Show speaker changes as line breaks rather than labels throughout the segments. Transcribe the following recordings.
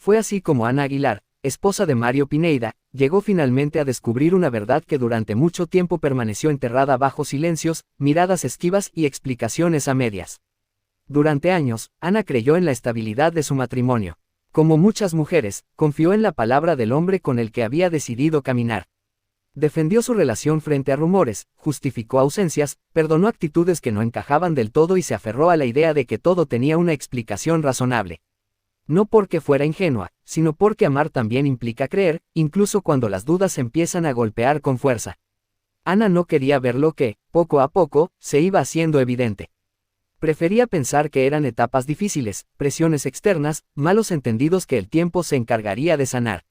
Fue así como Ana Aguilar, esposa de Mario Pineda, llegó finalmente a descubrir una verdad que durante mucho tiempo permaneció enterrada bajo silencios, miradas esquivas y explicaciones a medias. Durante años, Ana creyó en la estabilidad de su matrimonio. Como muchas mujeres, confió en la palabra del hombre con el que había decidido caminar. Defendió su relación frente a rumores, justificó ausencias, perdonó actitudes que no encajaban del todo y se aferró a la idea de que todo tenía una explicación razonable. No porque fuera ingenua, sino porque amar también implica creer, incluso cuando las dudas empiezan a golpear con fuerza. Ana no quería ver lo que, poco a poco, se iba haciendo evidente. Prefería pensar que eran etapas difíciles, presiones externas, malos entendidos que el tiempo se encargaría de sanar.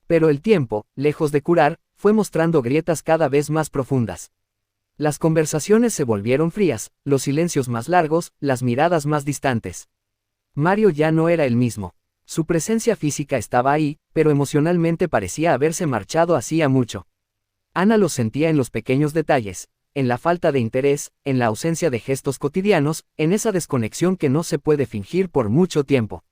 Pero el tiempo, lejos de curar, fue mostrando grietas cada vez más profundas. Las conversaciones se volvieron frías, los silencios más largos, las miradas más distantes. Mario ya no era el mismo. Su presencia física estaba ahí, pero emocionalmente parecía haberse marchado hacía mucho. Ana lo sentía en los pequeños detalles, en la falta de interés, en la ausencia de gestos cotidianos, en esa desconexión que no se puede fingir por mucho tiempo.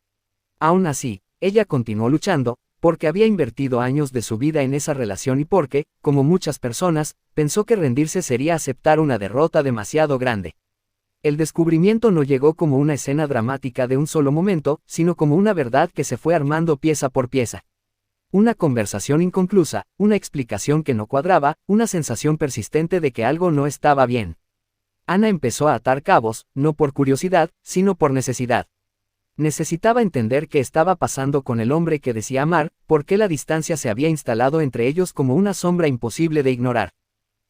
Aún así, ella continuó luchando, porque había invertido años de su vida en esa relación y porque, como muchas personas, pensó que rendirse sería aceptar una derrota demasiado grande. El descubrimiento no llegó como una escena dramática de un solo momento, sino como una verdad que se fue armando pieza por pieza. Una conversación inconclusa, una explicación que no cuadraba, una sensación persistente de que algo no estaba bien. Ana empezó a atar cabos, no por curiosidad, sino por necesidad. Necesitaba entender qué estaba pasando con el hombre que decía amar, por qué la distancia se había instalado entre ellos como una sombra imposible de ignorar.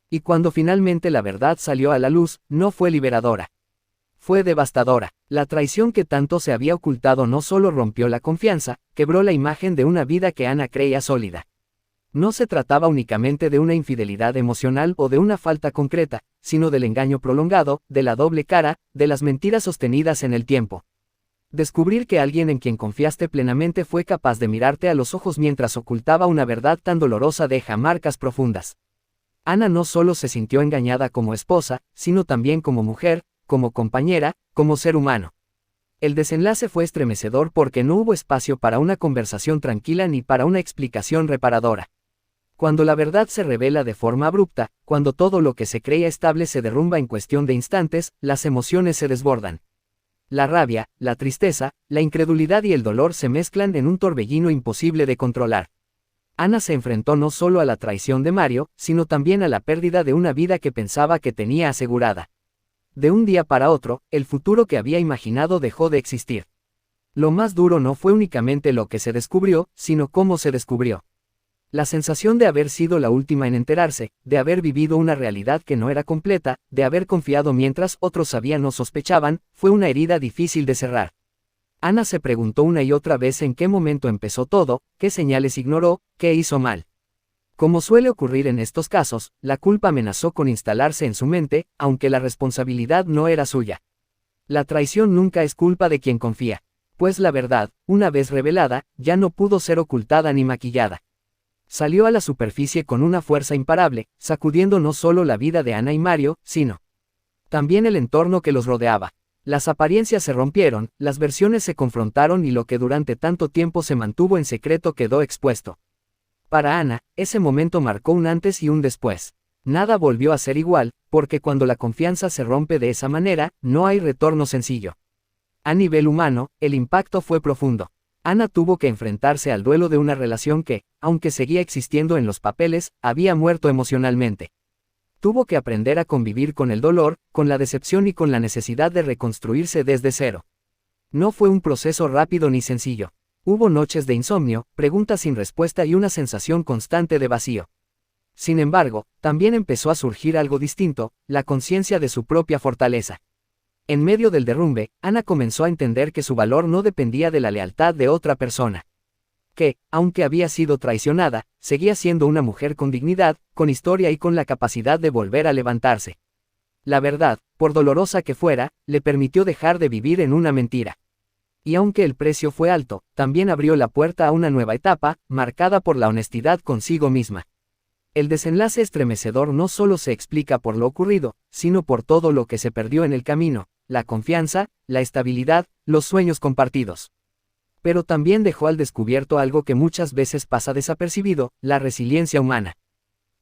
Y cuando finalmente la verdad salió a la luz, no fue liberadora. Fue devastadora. La traición que tanto se había ocultado no solo rompió la confianza, quebró la imagen de una vida que Ana creía sólida. No se trataba únicamente de una infidelidad emocional o de una falta concreta, sino del engaño prolongado, de la doble cara, de las mentiras sostenidas en el tiempo. Descubrir que alguien en quien confiaste plenamente fue capaz de mirarte a los ojos mientras ocultaba una verdad tan dolorosa deja marcas profundas. Ana no solo se sintió engañada como esposa, sino también como mujer, como compañera, como ser humano. El desenlace fue estremecedor porque no hubo espacio para una conversación tranquila ni para una explicación reparadora. Cuando la verdad se revela de forma abrupta, cuando todo lo que se creía estable se derrumba en cuestión de instantes, las emociones se desbordan. La rabia, la tristeza, la incredulidad y el dolor se mezclan en un torbellino imposible de controlar. Ana se enfrentó no solo a la traición de Mario, sino también a la pérdida de una vida que pensaba que tenía asegurada. De un día para otro, el futuro que había imaginado dejó de existir. Lo más duro no fue únicamente lo que se descubrió, sino cómo se descubrió. La sensación de haber sido la última en enterarse, de haber vivido una realidad que no era completa, de haber confiado mientras otros sabían o sospechaban, fue una herida difícil de cerrar. Ana se preguntó una y otra vez en qué momento empezó todo, qué señales ignoró, qué hizo mal. Como suele ocurrir en estos casos, la culpa amenazó con instalarse en su mente, aunque la responsabilidad no era suya. La traición nunca es culpa de quien confía, pues la verdad, una vez revelada, ya no pudo ser ocultada ni maquillada. Salió a la superficie con una fuerza imparable, sacudiendo no solo la vida de Ana y Mario, sino también el entorno que los rodeaba. Las apariencias se rompieron, las versiones se confrontaron y lo que durante tanto tiempo se mantuvo en secreto quedó expuesto. Para Ana, ese momento marcó un antes y un después. Nada volvió a ser igual, porque cuando la confianza se rompe de esa manera, no hay retorno sencillo. A nivel humano, el impacto fue profundo. Ana tuvo que enfrentarse al duelo de una relación que, aunque seguía existiendo en los papeles, había muerto emocionalmente. Tuvo que aprender a convivir con el dolor, con la decepción y con la necesidad de reconstruirse desde cero. No fue un proceso rápido ni sencillo. Hubo noches de insomnio, preguntas sin respuesta y una sensación constante de vacío. Sin embargo, también empezó a surgir algo distinto, la conciencia de su propia fortaleza. En medio del derrumbe, Ana comenzó a entender que su valor no dependía de la lealtad de otra persona. Que, aunque había sido traicionada, seguía siendo una mujer con dignidad, con historia y con la capacidad de volver a levantarse. La verdad, por dolorosa que fuera, le permitió dejar de vivir en una mentira. Y aunque el precio fue alto, también abrió la puerta a una nueva etapa, marcada por la honestidad consigo misma. El desenlace estremecedor no solo se explica por lo ocurrido, sino por todo lo que se perdió en el camino, la confianza, la estabilidad, los sueños compartidos. Pero también dejó al descubierto algo que muchas veces pasa desapercibido, la resiliencia humana.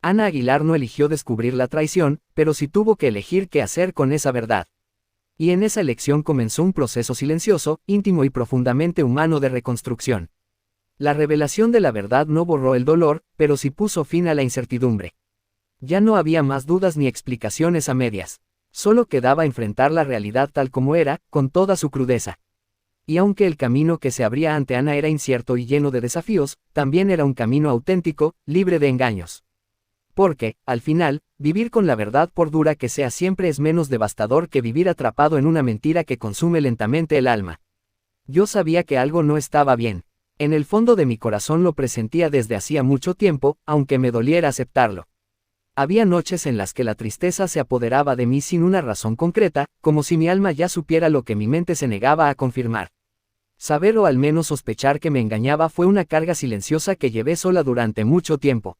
Ana Aguilar no eligió descubrir la traición, pero sí tuvo que elegir qué hacer con esa verdad. Y en esa elección comenzó un proceso silencioso, íntimo y profundamente humano de reconstrucción. La revelación de la verdad no borró el dolor, pero sí puso fin a la incertidumbre. Ya no había más dudas ni explicaciones a medias. Solo quedaba enfrentar la realidad tal como era, con toda su crudeza. Y aunque el camino que se abría ante Ana era incierto y lleno de desafíos, también era un camino auténtico, libre de engaños. Porque, al final, vivir con la verdad por dura que sea siempre es menos devastador que vivir atrapado en una mentira que consume lentamente el alma. Yo sabía que algo no estaba bien. En el fondo de mi corazón lo presentía desde hacía mucho tiempo, aunque me doliera aceptarlo. Había noches en las que la tristeza se apoderaba de mí sin una razón concreta, como si mi alma ya supiera lo que mi mente se negaba a confirmar. Saber o al menos sospechar que me engañaba fue una carga silenciosa que llevé sola durante mucho tiempo.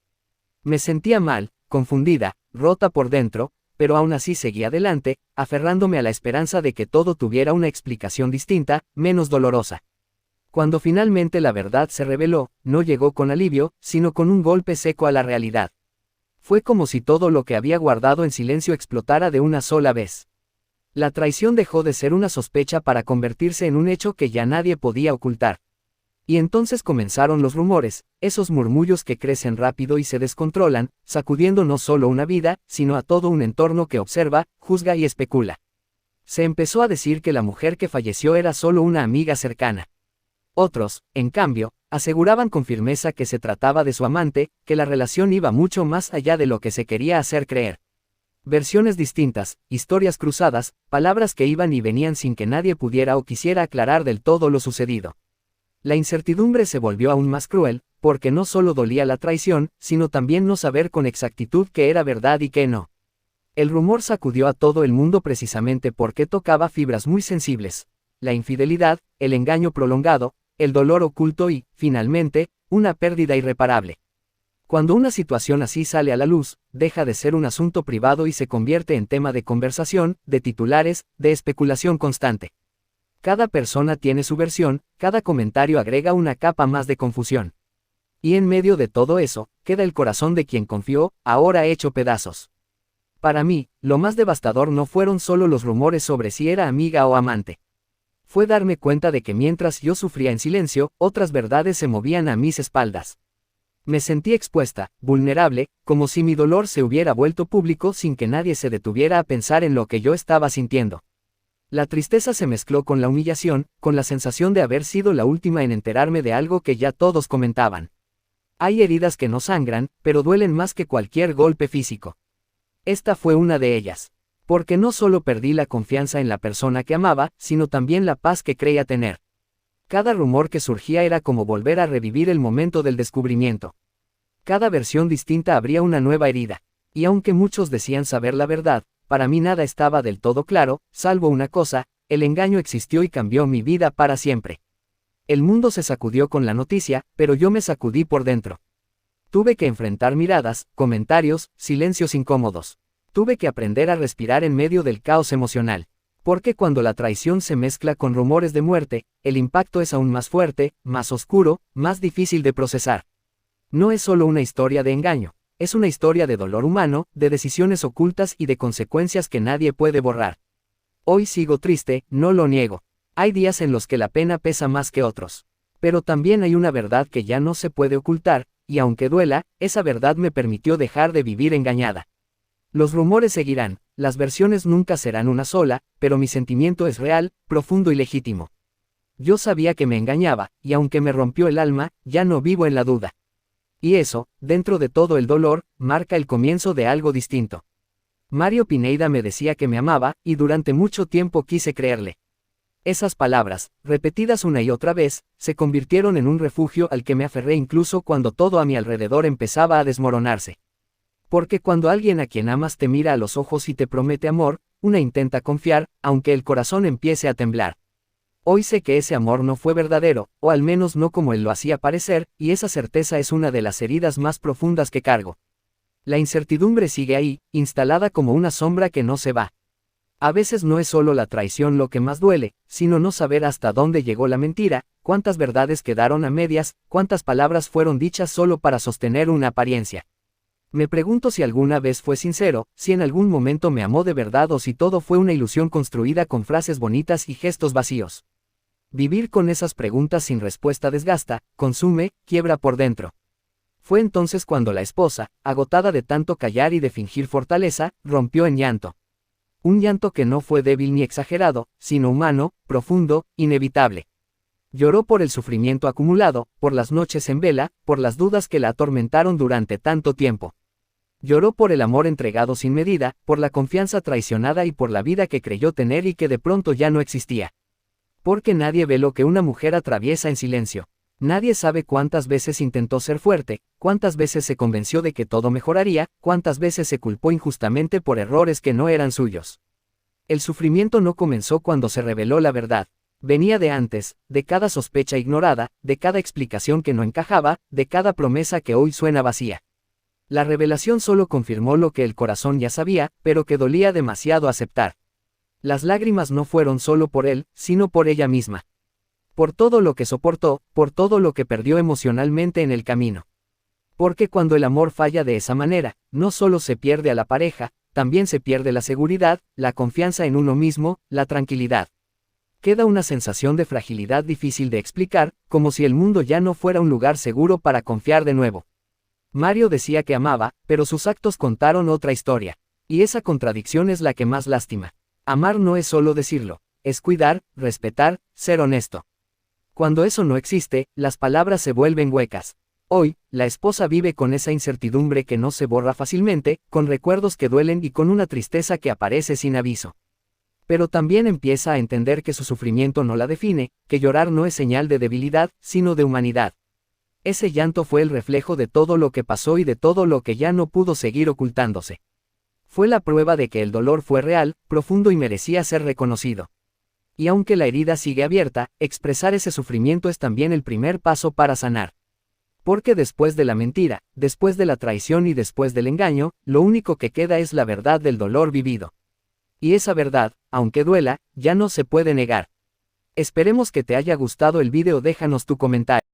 Me sentía mal, confundida, rota por dentro, pero aún así seguí adelante, aferrándome a la esperanza de que todo tuviera una explicación distinta, menos dolorosa. Cuando finalmente la verdad se reveló, no llegó con alivio, sino con un golpe seco a la realidad. Fue como si todo lo que había guardado en silencio explotara de una sola vez. La traición dejó de ser una sospecha para convertirse en un hecho que ya nadie podía ocultar. Y entonces comenzaron los rumores, esos murmullos que crecen rápido y se descontrolan, sacudiendo no solo una vida, sino a todo un entorno que observa, juzga y especula. Se empezó a decir que la mujer que falleció era solo una amiga cercana. Otros, en cambio, aseguraban con firmeza que se trataba de su amante, que la relación iba mucho más allá de lo que se quería hacer creer. Versiones distintas, historias cruzadas, palabras que iban y venían sin que nadie pudiera o quisiera aclarar del todo lo sucedido. La incertidumbre se volvió aún más cruel, porque no solo dolía la traición, sino también no saber con exactitud qué era verdad y qué no. El rumor sacudió a todo el mundo precisamente porque tocaba fibras muy sensibles: la infidelidad, el engaño prolongado, el dolor oculto y, finalmente, una pérdida irreparable. Cuando una situación así sale a la luz, deja de ser un asunto privado y se convierte en tema de conversación, de titulares, de especulación constante. Cada persona tiene su versión, cada comentario agrega una capa más de confusión. Y en medio de todo eso, queda el corazón de quien confió, ahora hecho pedazos. Para mí, lo más devastador no fueron solo los rumores sobre si era amiga o amante. Fue darme cuenta de que mientras yo sufría en silencio, otras verdades se movían a mis espaldas. Me sentí expuesta, vulnerable, como si mi dolor se hubiera vuelto público sin que nadie se detuviera a pensar en lo que yo estaba sintiendo. La tristeza se mezcló con la humillación, con la sensación de haber sido la última en enterarme de algo que ya todos comentaban. Hay heridas que no sangran, pero duelen más que cualquier golpe físico. Esta fue una de ellas. Porque no solo perdí la confianza en la persona que amaba, sino también la paz que creía tener. Cada rumor que surgía era como volver a revivir el momento del descubrimiento. Cada versión distinta abría una nueva herida. Y aunque muchos decían saber la verdad, para mí nada estaba del todo claro, salvo una cosa: el engaño existió y cambió mi vida para siempre. El mundo se sacudió con la noticia, pero yo me sacudí por dentro. Tuve que enfrentar miradas, comentarios, silencios incómodos. Tuve que aprender a respirar en medio del caos emocional. Porque cuando la traición se mezcla con rumores de muerte, el impacto es aún más fuerte, más oscuro, más difícil de procesar. No es solo una historia de engaño. Es una historia de dolor humano, de decisiones ocultas y de consecuencias que nadie puede borrar. Hoy sigo triste, no lo niego. Hay días en los que la pena pesa más que otros. Pero también hay una verdad que ya no se puede ocultar, y aunque duela, esa verdad me permitió dejar de vivir engañada. Los rumores seguirán, las versiones nunca serán una sola, pero mi sentimiento es real, profundo y legítimo. Yo sabía que me engañaba, y aunque me rompió el alma, ya no vivo en la duda. Y eso, dentro de todo el dolor, marca el comienzo de algo distinto. Mario Pineda me decía que me amaba, y durante mucho tiempo quise creerle. Esas palabras, repetidas una y otra vez, se convirtieron en un refugio al que me aferré incluso cuando todo a mi alrededor empezaba a desmoronarse. Porque cuando alguien a quien amas te mira a los ojos y te promete amor, una intenta confiar, aunque el corazón empiece a temblar. Hoy sé que ese amor no fue verdadero, o al menos no como él lo hacía parecer, y esa certeza es una de las heridas más profundas que cargo. La incertidumbre sigue ahí, instalada como una sombra que no se va. A veces no es solo la traición lo que más duele, sino no saber hasta dónde llegó la mentira, cuántas verdades quedaron a medias, cuántas palabras fueron dichas solo para sostener una apariencia. Me pregunto si alguna vez fue sincero, si en algún momento me amó de verdad o si todo fue una ilusión construida con frases bonitas y gestos vacíos. Vivir con esas preguntas sin respuesta desgasta, consume, quiebra por dentro. Fue entonces cuando la esposa, agotada de tanto callar y de fingir fortaleza, rompió en llanto. Un llanto que no fue débil ni exagerado, sino humano, profundo, inevitable. Lloró por el sufrimiento acumulado, por las noches en vela, por las dudas que la atormentaron durante tanto tiempo. Lloró por el amor entregado sin medida, por la confianza traicionada y por la vida que creyó tener y que de pronto ya no existía. Porque nadie ve lo que una mujer atraviesa en silencio. Nadie sabe cuántas veces intentó ser fuerte, cuántas veces se convenció de que todo mejoraría, cuántas veces se culpó injustamente por errores que no eran suyos. El sufrimiento no comenzó cuando se reveló la verdad. Venía de antes, de cada sospecha ignorada, de cada explicación que no encajaba, de cada promesa que hoy suena vacía. La revelación solo confirmó lo que el corazón ya sabía, pero que dolía demasiado aceptar. Las lágrimas no fueron solo por él, sino por ella misma. Por todo lo que soportó, por todo lo que perdió emocionalmente en el camino. Porque cuando el amor falla de esa manera, no solo se pierde a la pareja, también se pierde la seguridad, la confianza en uno mismo, la tranquilidad. Queda una sensación de fragilidad difícil de explicar, como si el mundo ya no fuera un lugar seguro para confiar de nuevo. Mario decía que amaba, pero sus actos contaron otra historia. Y esa contradicción es la que más lastima. Amar no es solo decirlo, es cuidar, respetar, ser honesto. Cuando eso no existe, las palabras se vuelven huecas. Hoy, la esposa vive con esa incertidumbre que no se borra fácilmente, con recuerdos que duelen y con una tristeza que aparece sin aviso. Pero también empieza a entender que su sufrimiento no la define, que llorar no es señal de debilidad, sino de humanidad. Ese llanto fue el reflejo de todo lo que pasó y de todo lo que ya no pudo seguir ocultándose. Fue la prueba de que el dolor fue real, profundo y merecía ser reconocido. Y aunque la herida sigue abierta, expresar ese sufrimiento es también el primer paso para sanar. Porque después de la mentira, después de la traición y después del engaño, lo único que queda es la verdad del dolor vivido. Y esa verdad, aunque duela, ya no se puede negar. Esperemos que te haya gustado el video, déjanos tu comentario.